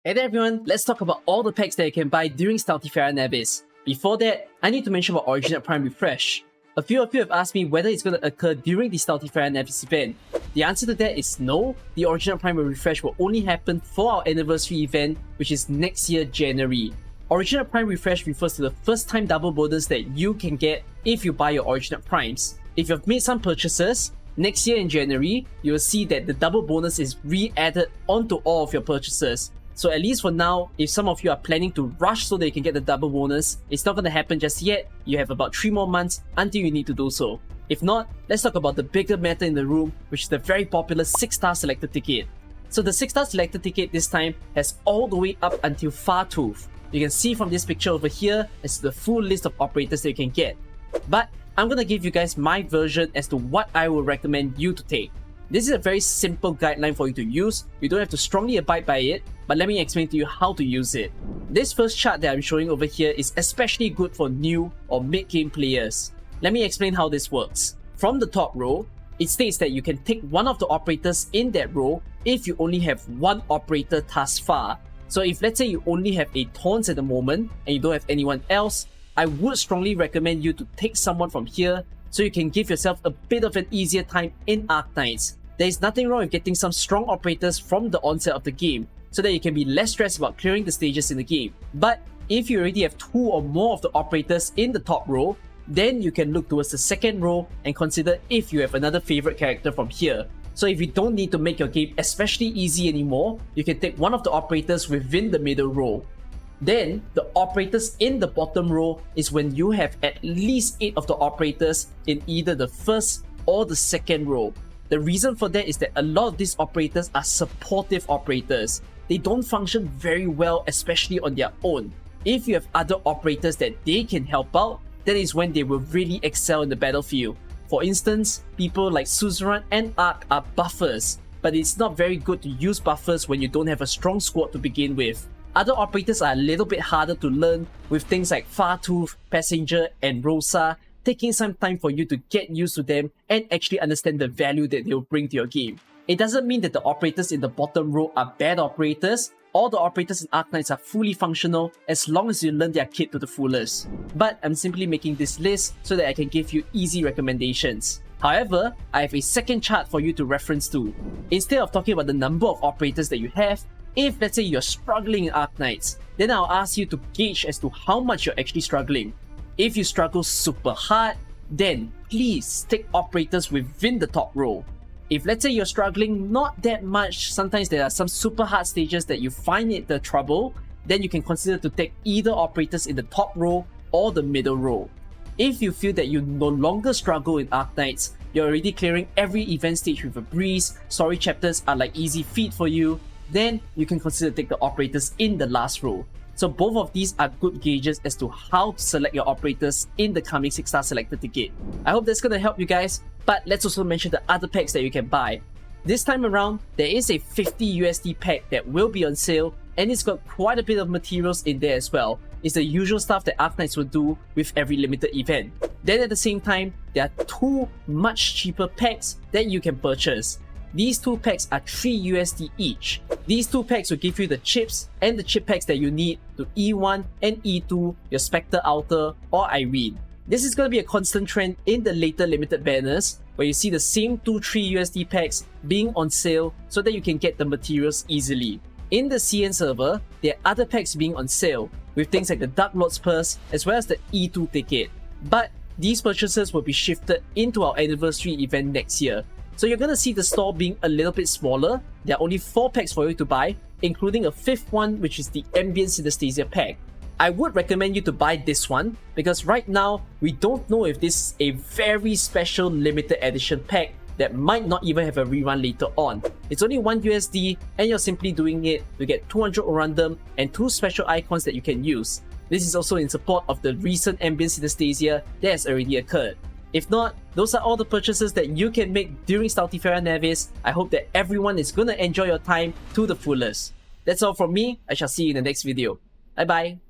Hey there everyone, let's talk about all the packs that you can buy during Stultifera Navis. Before that, I need to mention about Originite Prime Refresh. A few of you have asked me whether it's going to occur during the Stultifera Navis event. The answer to that is no. The Originite Prime Refresh will only happen for our anniversary event, which is next year January. Originite Prime Refresh refers to the first time double bonus that you can get if you buy your Originite Primes. If you've made some purchases, next year in January, you will see that the double bonus is re-added onto all of your purchases. So at least for now, if some of you are planning to rush so that you can get the double bonus, it's not going to happen just yet. You have about 3 more months until you need to do so. If not, let's talk about the bigger matter in the room, which is the very popular 6-star Selector ticket. So the 6-star Selector ticket this time has all the way up until Fartooth. You can see from this picture over here as the full list of operators that you can get. But I'm going to give you guys my version as to what I would recommend you to take. This is a very simple guideline for you to use. You don't have to strongly abide by it, but let me explain to you how to use it. This first chart that I'm showing over here is especially good for new or mid-game players. Let me explain how this works. From the top row, it states that you can take one of the operators in that row if you only have one operator thus far. So if let's say you only have a Taunts at the moment and you don't have anyone else, I would strongly recommend you to take someone from here so you can give yourself a bit of an easier time in Arknights. There is nothing wrong with getting some strong operators from the onset of the game so that you can be less stressed about clearing the stages in the game. But if you already have 2 or more of the operators in the top row, then you can look towards the second row and consider if you have another favorite character from here. So if you don't need to make your game especially easy anymore, you can take one of the operators within the middle row. Then, the operators in the bottom row is when you have at least 8 of the operators in either the first or the second row. The reason for that is that a lot of these operators are supportive operators. They don't function very well, especially on their own. If you have other operators that they can help out, that is when they will really excel in the battlefield. For instance, people like Suzerain and Ark are buffers, but it's not very good to use buffers when you don't have a strong squad to begin with. Other operators are a little bit harder to learn, with things like Fartooth, Passenger and Rosa taking some time for you to get used to them and actually understand the value that they'll bring to your game. It doesn't mean that the operators in the bottom row are bad operators. All the operators in Arknights are fully functional as long as you learn their kit to the fullest. But I'm simply making this list so that I can give you easy recommendations. However, I have a second chart for you to reference to. Instead of talking about the number of operators that you have, if let's say you're struggling in Arknights, then I'll ask you to gauge as to how much you're actually struggling. If you struggle super hard, then please take operators within the top row. If let's say you're struggling not that much, sometimes there are some super hard stages that you find it the trouble, then you can consider to take either operators in the top row or the middle row. If you feel that you no longer struggle in Arknights, you're already clearing every event stage with a breeze, story chapters are like easy feat for you, then you can consider take the operators in the last row. So both of these are good gauges as to how to select your operators in the coming 6-star Selector ticket. I hope that's going to help you guys, but let's also mention the other packs that you can buy. This time around, there is a 50 USD pack that will be on sale, and it's got quite a bit of materials in there as well. It's the usual stuff that Arknights will do with every limited event. Then at the same time, there are 2 much cheaper packs that you can purchase. These 2 packs are 3 USD each. These 2 packs will give you the chips and the chip packs that you need to E1 and E2, your Spectre Outer or Irene. This is going to be a constant trend in the later limited banners, where you see the same 2-3 USD packs being on sale so that you can get the materials easily. In the CN server, there are other packs being on sale, with things like the Dark Lord's Purse as well as the E2 ticket. But these purchases will be shifted into our anniversary event next year. So you're going to see the store being a little bit smaller. There are only 4 packs for you to buy, including a 5th one, which is the Ambient Synesthesia pack. I would recommend you to buy this one because right now we don't know if this is a very special limited edition pack that might not even have a rerun later on. It's only 1 USD and you're simply doing it to get 200 Orundum and 2 special icons that you can use. This is also in support of the recent Ambient Synesthesia that has already occurred. If not, those are all the purchases that you can make during Stultifera Navis. I hope that everyone is gonna enjoy your time to the fullest. That's all from me. I shall see you in the next video. Bye bye.